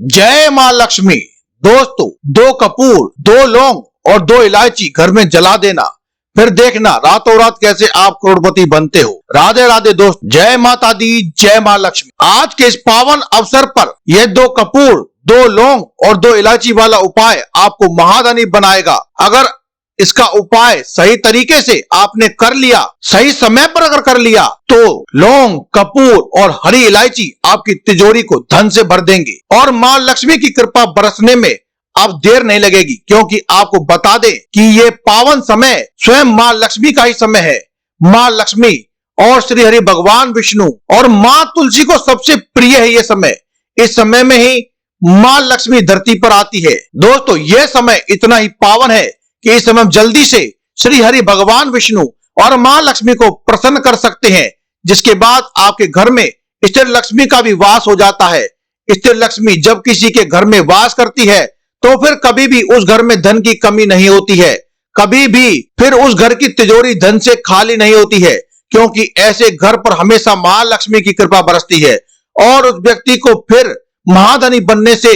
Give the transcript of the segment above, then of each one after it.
जय मां लक्ष्मी। दोस्तों, 2 कपूर, 2 लौंग और 2 इलायची घर में जला देना, फिर देखना रातों रात कैसे आप करोड़पति बनते हो। राधे राधे दोस्त, जय माता दी, जय मां लक्ष्मी। आज के इस पावन अवसर पर यह 2 कपूर, 2 लौंग और 2 इलायची वाला उपाय आपको महाधनी बनाएगा। अगर इसका उपाय सही तरीके से आपने कर लिया, सही समय पर अगर कर लिया, तो लौंग, कपूर और हरी इलायची आपकी तिजोरी को धन से भर देंगे और मां लक्ष्मी की कृपा बरसने में अब देर नहीं लगेगी। क्योंकि आपको बता दें कि ये पावन समय स्वयं मां लक्ष्मी का ही समय है। मां लक्ष्मी और श्री हरि भगवान विष्णु और मां तुलसी को सबसे प्रिय है ये समय। इस समय में ही मां लक्ष्मी धरती पर आती है। दोस्तों, यह समय इतना ही पावन है कि इस समय जल्दी से श्री हरि भगवान विष्णु और मां लक्ष्मी को प्रसन्न कर सकते हैं, जिसके बाद आपके घर में स्थिर लक्ष्मी का भी वास हो जाता है। स्थिर लक्ष्मी जब किसी के घर में वास करती है तो फिर कभी भी उस घर में धन की कमी नहीं होती है, कभी भी फिर उस घर की तिजोरी धन से खाली नहीं होती है। क्योंकि ऐसे घर पर हमेशा मां लक्ष्मी की कृपा बरसती है और उस व्यक्ति को फिर महाधनी बनने से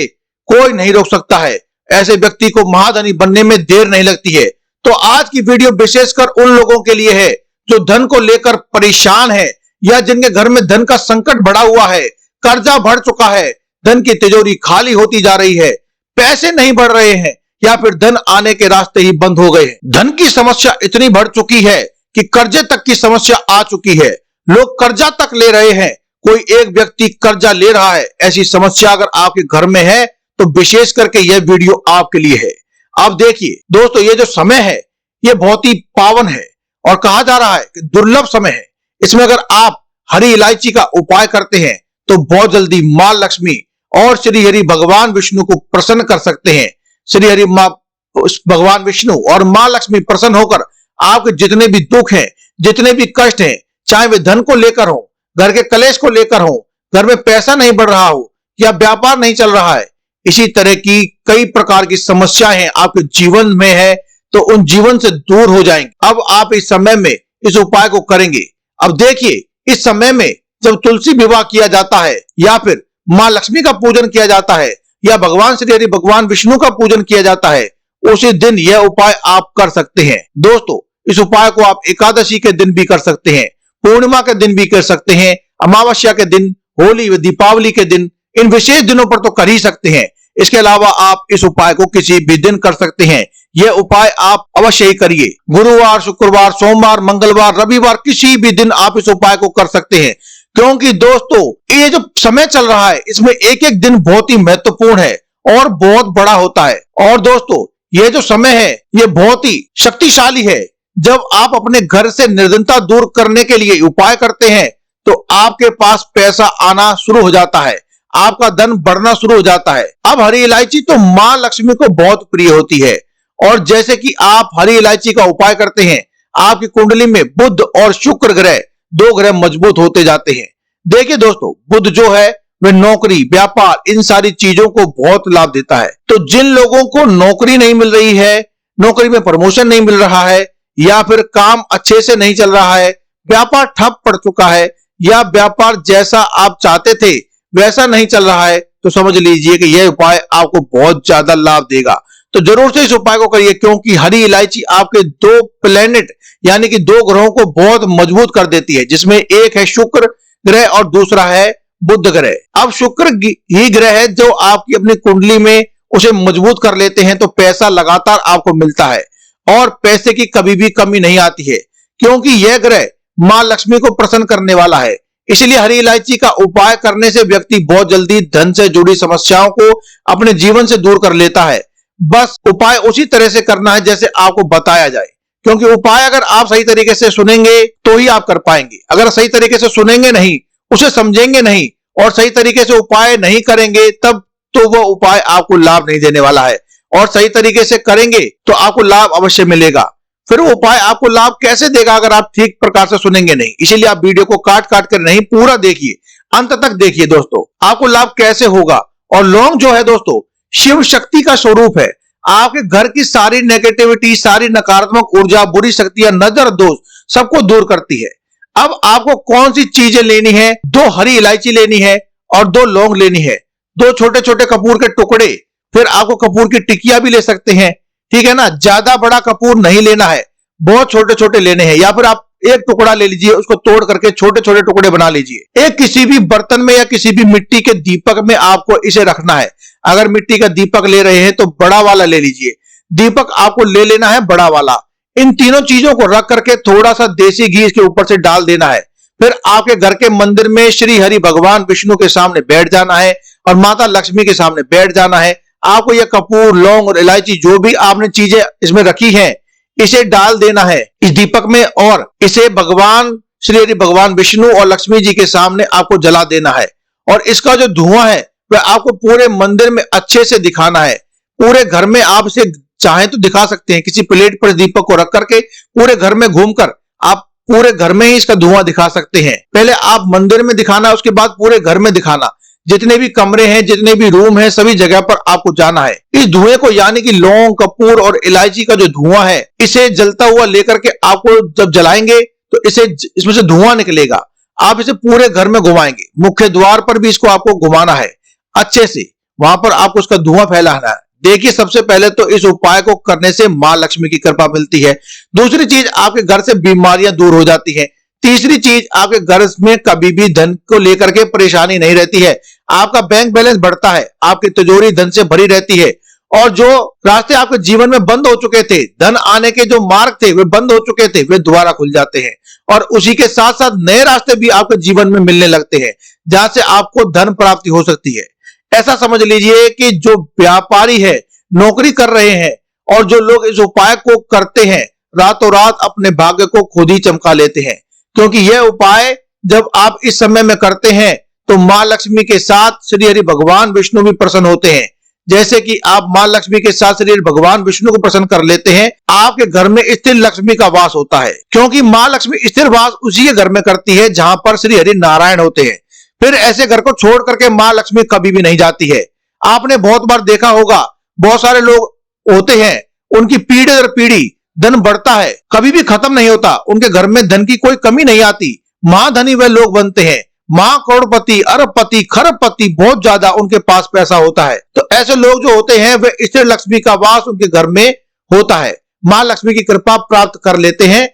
कोई नहीं रोक सकता है। ऐसे व्यक्ति को महाधनी बनने में देर नहीं लगती है। तो आज की वीडियो विशेषकर उन लोगों के लिए है जो धन को लेकर परेशान है या जिनके घर में धन का संकट बढ़ा हुआ है, कर्जा बढ़ चुका है, धन की तिजोरी खाली होती जा रही है, पैसे नहीं बढ़ रहे हैं या फिर धन आने के रास्ते ही बंद हो गए हैं। धन की समस्या इतनी बढ़ चुकी है कि कर्जे तक की समस्या आ चुकी है। लोग कर्जा तक ले रहे हैं, कोई एक व्यक्ति कर्जा ले रहा है। ऐसी समस्या अगर आपके घर में है तो विशेष करके यह वीडियो आपके लिए है। अब देखिए दोस्तों, ये जो समय है ये बहुत ही पावन है और कहा जा रहा है कि दुर्लभ समय है। इसमें अगर आप हरी इलायची का उपाय करते हैं तो बहुत जल्दी मां लक्ष्मी और श्री हरि भगवान विष्णु को प्रसन्न कर सकते हैं। श्री हरि भगवान विष्णु और मां लक्ष्मी प्रसन्न होकर आपके जितने भी दुख हैं, जितने भी कष्ट हैं, चाहे वे धन को लेकर हो, घर के कलेश को लेकर हो, घर में पैसा नहीं बढ़ रहा हो या व्यापार नहीं चल रहा है, इसी तरह की कई प्रकार की समस्याएं हैं आपके जीवन में है, तो उन जीवन से दूर हो जाएंगे। अब आप इस समय में इस उपाय को करेंगे। अब देखिए, इस समय में जब तुलसी विवाह किया जाता है या फिर मां लक्ष्मी का पूजन किया जाता है या भगवान श्री हरि भगवान विष्णु का पूजन किया जाता है, उसी दिन यह उपाय आप कर सकते हैं। दोस्तों, इस उपाय को आप एकादशी के दिन भी कर सकते हैं, पूर्णिमा के दिन भी कर सकते हैं, अमावस्या के दिन, होली व दीपावली के दिन, इन विशेष दिनों पर तो कर ही सकते हैं। इसके अलावा आप इस उपाय को किसी भी दिन कर सकते हैं। यह उपाय आप अवश्य ही करिए। गुरुवार, शुक्रवार, सोमवार, मंगलवार, रविवार, किसी भी दिन आप इस उपाय को कर सकते हैं। क्योंकि दोस्तों, ये जो समय चल रहा है इसमें एक एक दिन बहुत ही महत्वपूर्ण है और बहुत बड़ा होता है। और दोस्तों, ये जो समय है ये बहुत ही शक्तिशाली है। जब आप अपने घर से निर्धनता दूर करने के लिए उपाय करते हैं तो आपके पास पैसा आना शुरू हो जाता है, आपका धन बढ़ना शुरू हो जाता है। अब हरी इलायची तो मां लक्ष्मी को बहुत प्रिय होती है और जैसे कि आप हरी इलायची का उपाय करते हैं, आपकी कुंडली में बुध और शुक्र ग्रह, 2 ग्रह मजबूत होते जाते हैं। देखिए दोस्तों, बुध जो है वह नौकरी, व्यापार, इन सारी चीजों को बहुत लाभ देता है। तो जिन लोगों को नौकरी नहीं मिल रही है, नौकरी में प्रमोशन नहीं मिल रहा है या फिर काम अच्छे से नहीं चल रहा है, व्यापार ठप पड़ चुका है या व्यापार जैसा आप चाहते थे वैसा नहीं चल रहा है, तो समझ लीजिए कि यह उपाय आपको बहुत ज्यादा लाभ देगा। तो जरूर से इस उपाय को करिए, क्योंकि हरी इलायची आपके 2 प्लेनेट यानी कि 2 ग्रहों को बहुत मजबूत कर देती है, जिसमें एक है शुक्र ग्रह और दूसरा है बुध ग्रह। अब शुक्र ही ग्रह है जो आपकी अपनी कुंडली में उसे मजबूत कर लेते हैं, तो पैसा लगातार आपको मिलता है और पैसे की कभी भी कमी नहीं आती है, क्योंकि यह ग्रह मां लक्ष्मी को प्रसन्न करने वाला है। इसलिए हरी इलायची का उपाय करने से व्यक्ति बहुत जल्दी धन से जुड़ी समस्याओं को अपने जीवन से दूर कर लेता है। बस उपाय उसी तरह से करना है जैसे आपको बताया जाए, क्योंकि उपाय अगर आप सही तरीके से सुनेंगे तो ही आप कर पाएंगे। अगर सही तरीके से सुनेंगे नहीं, उसे समझेंगे नहीं और सही तरीके से उपाय नहीं करेंगे, तब तो वो उपाय आपको लाभ नहीं देने वाला है। और सही तरीके से करेंगे तो आपको लाभ अवश्य मिलेगा। फिर वो उपाय आपको लाभ कैसे देगा अगर आप ठीक प्रकार से सुनेंगे नहीं। इसीलिए आप वीडियो को काट काट कर नहीं, पूरा देखिए, अंत तक देखिए दोस्तों, आपको लाभ कैसे होगा। और लौंग जो है दोस्तों, शिव शक्ति का स्वरूप है। आपके घर की सारी नेगेटिविटी, सारी नकारात्मक ऊर्जा, बुरी शक्तियां, नजर दोष सबको दूर करती है। अब आपको कौन सी चीजें लेनी है? 2 हरी इलायची लेनी है और 2 लौंग लेनी है। दो छोटे छोटे कपूर के टुकड़े, फिर आपको कपूर की टिकिया भी ले सकते हैं, ठीक है ना। ज्यादा बड़ा कपूर नहीं लेना है, बहुत छोटे छोटे लेने हैं, या फिर आप एक टुकड़ा ले लीजिए, उसको तोड़ करके छोटे छोटे टुकड़े बना लीजिए। एक किसी भी बर्तन में या किसी भी मिट्टी के दीपक में आपको इसे रखना है। अगर मिट्टी का दीपक ले रहे हैं तो बड़ा वाला ले लीजिए, दीपक आपको ले लेना है बड़ा वाला। इन तीनों चीजों को रख करके थोड़ा सा देसी घी इसके ऊपर से डाल देना है। फिर आपके घर के मंदिर में श्री हरि भगवान विष्णु के सामने बैठ जाना है और माता लक्ष्मी के सामने बैठ जाना है। आपको यह कपूर, लौंग और इलायची जो भी आपने चीजें इसमें रखी हैं, इसे डाल देना है इस दीपक में और इसे भगवान श्री हरि भगवान विष्णु और लक्ष्मी जी के सामने आपको जला देना है। और इसका जो धुआं है वह आपको पूरे मंदिर में अच्छे से दिखाना है। पूरे घर में आप इसे चाहें तो दिखा सकते हैं, किसी प्लेट पर दीपक को रख करके पूरे घर में घूमकर आप पूरे घर में ही इसका धुआं दिखा सकते हैं। पहले आप मंदिर में दिखाना, उसके बाद पूरे घर में दिखाना। जितने भी कमरे हैं, जितने भी रूम हैं, सभी जगह पर आपको जाना है। इस धुएं को, यानी कि लौंग, कपूर और इलायची का जो धुआं है, इसे जलता हुआ लेकर के आपको जब जलाएंगे तो इसमें से धुआं निकलेगा। आप इसे पूरे घर में घुमाएंगे, मुख्य द्वार पर भी इसको आपको घुमाना है अच्छे से, वहां पर आपको उसका धुआं फैलाना है। देखिए, सबसे पहले तो इस उपाय को करने से मां लक्ष्मी की कृपा मिलती है। दूसरी चीज, आपके घर से बीमारियां दूर हो जाती हैं। तीसरी चीज, आपके घर में कभी भी धन को लेकर के परेशानी नहीं रहती है। आपका बैंक बैलेंस बढ़ता है, आपकी तिजोरी धन से भरी रहती है और जो रास्ते आपके जीवन में बंद हो चुके थे, धन आने के जो मार्ग थे वे बंद हो चुके थे, वे दोबारा खुल जाते हैं। और उसी के साथ साथ नए रास्ते भी आपके जीवन में मिलने लगते हैं, जहां से आपको धन प्राप्ति हो सकती है। ऐसा समझ लीजिए कि जो व्यापारी है, नौकरी कर रहे हैं और जो लोग इस उपाय को करते हैं, रातों रात अपने भाग्य को खुद ही चमका लेते हैं। क्योंकि यह उपाय जब आप इस समय में करते हैं तो मां लक्ष्मी के साथ श्री हरि भगवान विष्णु भी प्रसन्न होते हैं। जैसे कि आप मां लक्ष्मी के साथ श्री हरि भगवान विष्णु को प्रसन्न कर लेते हैं, आपके घर में स्थिर लक्ष्मी का वास होता है। क्योंकि मां लक्ष्मी स्थिर वास उसी के घर में करती है जहां पर श्री हरि नारायण होते हैं। फिर ऐसे घर को छोड़ करके मां लक्ष्मी कभी भी नहीं जाती है। आपने बहुत बार देखा होगा, बहुत सारे लोग होते हैं, उनकी पीढ़ी दर पीढ़ी धन बढ़ता है, कभी भी खत्म नहीं होता, उनके घर में धन की कोई कमी नहीं आती। महाधनी वह लोग बनते हैं, महाकरोड़पति, अरबपति, खरबपति, बहुत ज्यादा उनके पास पैसा होता है। तो ऐसे लोग जो होते हैं वे स्थिर लक्ष्मी का वास उनके घर में होता है, मां लक्ष्मी की कृपा प्राप्त कर लेते हैं।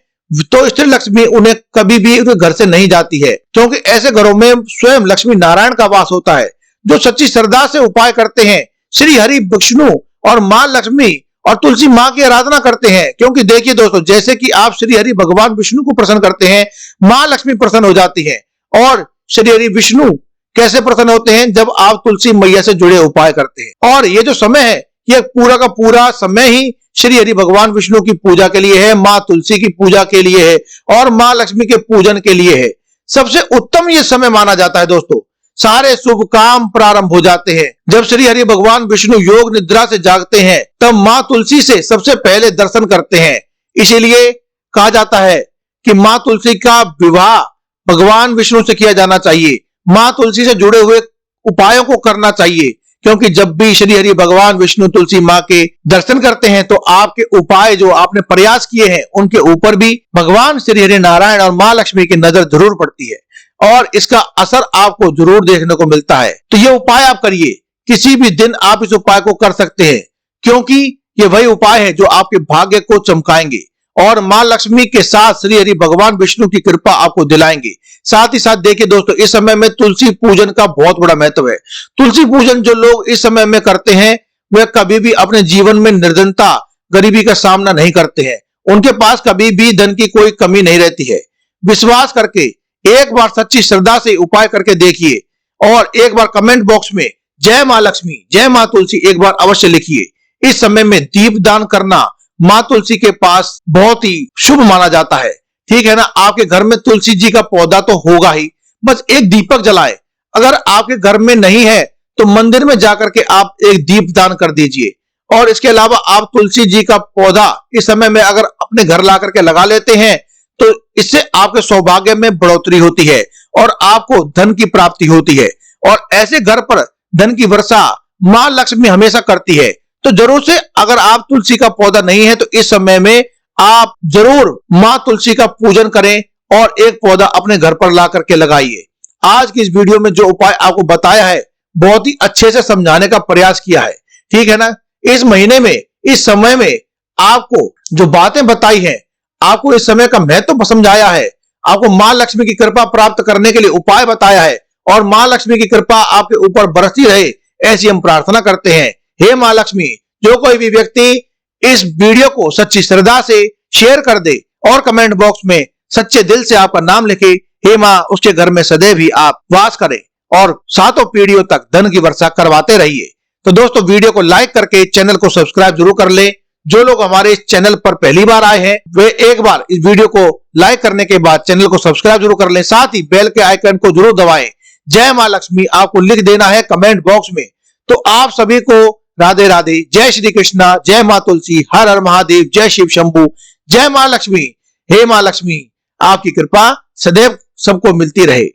तो स्थिर लक्ष्मी उन्हें कभी भी उनके घर से नहीं जाती है, क्योंकि ऐसे घरों में स्वयं लक्ष्मी नारायण का वास होता है, जो सच्ची श्रद्धा से उपाय करते हैं, श्री हरि विष्णु और मां लक्ष्मी और तुलसी मां की आराधना करते हैं। क्योंकि देखिए दोस्तों, जैसे कि आप श्री हरि भगवान विष्णु को प्रसन्न करते हैं, मां लक्ष्मी प्रसन्न हो जाती है। और श्री हरि विष्णु कैसे प्रसन्न होते हैं? जब आप तुलसी मैया से जुड़े उपाय करते हैं। और ये जो समय है, ये पूरा का पूरा समय ही श्री हरि भगवान विष्णु की पूजा के लिए है, मां तुलसी की पूजा के लिए है और मां लक्ष्मी के पूजन के लिए है। सबसे उत्तम ये समय माना जाता है दोस्तों। सारे शुभ काम प्रारंभ हो जाते हैं। जब श्री हरि भगवान विष्णु योग निद्रा से जागते हैं, तब मां तुलसी से सबसे पहले दर्शन करते हैं। इसीलिए कहा जाता है कि मां तुलसी का विवाह भगवान विष्णु से किया जाना चाहिए। मां तुलसी से जुड़े हुए उपायों को करना चाहिए, क्योंकि जब भी श्री हरि भगवान विष्णु तुलसी मां के दर्शन करते हैं तो आपके उपाय जो आपने प्रयास किए हैं उनके ऊपर भी भगवान श्री हरि नारायण और मां लक्ष्मी की नजर जरूर पड़ती है और इसका असर आपको जरूर देखने को मिलता है। तो ये उपाय आप करिए, किसी भी दिन आप इस उपाय को कर सकते हैं, क्योंकि ये वही उपाय है जो आपके भाग्य को चमकाएंगे और मां लक्ष्मी के साथ श्री हरि भगवान विष्णु की कृपा आपको दिलाएंगे। साथ ही साथ देखिए दोस्तों, इस समय में तुलसी पूजन का बहुत बड़ा महत्व है। तुलसी पूजन जो लोग इस समय में करते हैं वे कभी भी अपने जीवन में निर्धनता, गरीबी का सामना नहीं करते हैं। उनके पास कभी भी धन की कोई कमी नहीं रहती है। विश्वास करके एक बार सच्ची श्रद्धा से उपाय करके देखिए और एक बार कमेंट बॉक्स में जय मां लक्ष्मी, जय मां तुलसी एक बार अवश्य लिखिए। इस समय में दीप दान करना मां तुलसी के पास बहुत ही शुभ माना जाता है, ठीक है ना। आपके घर में तुलसी जी का पौधा तो होगा ही, बस एक दीपक जलाए। अगर आपके घर में नहीं है तो मंदिर में जाकर के आप एक दीप दान कर दीजिए। और इसके अलावा आप तुलसी जी का पौधा इस समय में अगर अपने घर ला करके लगा लेते हैं तो इससे आपके सौभाग्य में बढ़ोतरी होती है और आपको धन की प्राप्ति होती है। और ऐसे घर पर धन की वर्षा मां लक्ष्मी हमेशा करती है। तो जरूर से अगर आप तुलसी का पौधा नहीं है तो इस समय में आप जरूर मां तुलसी का पूजन करें और एक पौधा अपने घर पर ला करके लगाइए। आज की इस वीडियो में जो उपाय आपको बताया है बहुत ही अच्छे से समझाने का प्रयास किया है, ठीक है ना। इस महीने में, इस समय में आपको जो बातें बताई हैं, आपको इस समय का महत्व समझाया है, आपको मां लक्ष्मी की कृपा प्राप्त करने के लिए उपाय बताया है और मां लक्ष्मी की कृपा आपके ऊपर बरसती रहे, ऐसी हम प्रार्थना करते हैं। हे मां लक्ष्मी, जो कोई भी व्यक्ति इस वीडियो को सच्ची श्रद्धा से शेयर कर दे और कमेंट बॉक्स में सच्चे दिल से आपका नाम लिखे, हे मां, उसके घर में सदैव ही आप वास करें और सातों पीढ़ियों तक धन की वर्षा करवाते रहिए। तो दोस्तों, वीडियो को लाइक करके चैनल को सब्सक्राइब जरूर कर लें। जो लोग हमारे इस चैनल पर पहली बार आए हैं, वे एक बार इस वीडियो को लाइक करने के बाद चैनल को सब्सक्राइब जरूर कर लें, साथ ही बेल के आइकन को जरूर दबाएं। जय मां लक्ष्मी आपको लिख देना है कमेंट बॉक्स में। तो आप सभी को राधे राधे, जय श्री कृष्णा, जय मां तुलसी, हर हर महादेव, जय शिव शंभू, जय मां लक्ष्मी। हे मां लक्ष्मी, आपकी कृपा सदैव सबको मिलती रहे।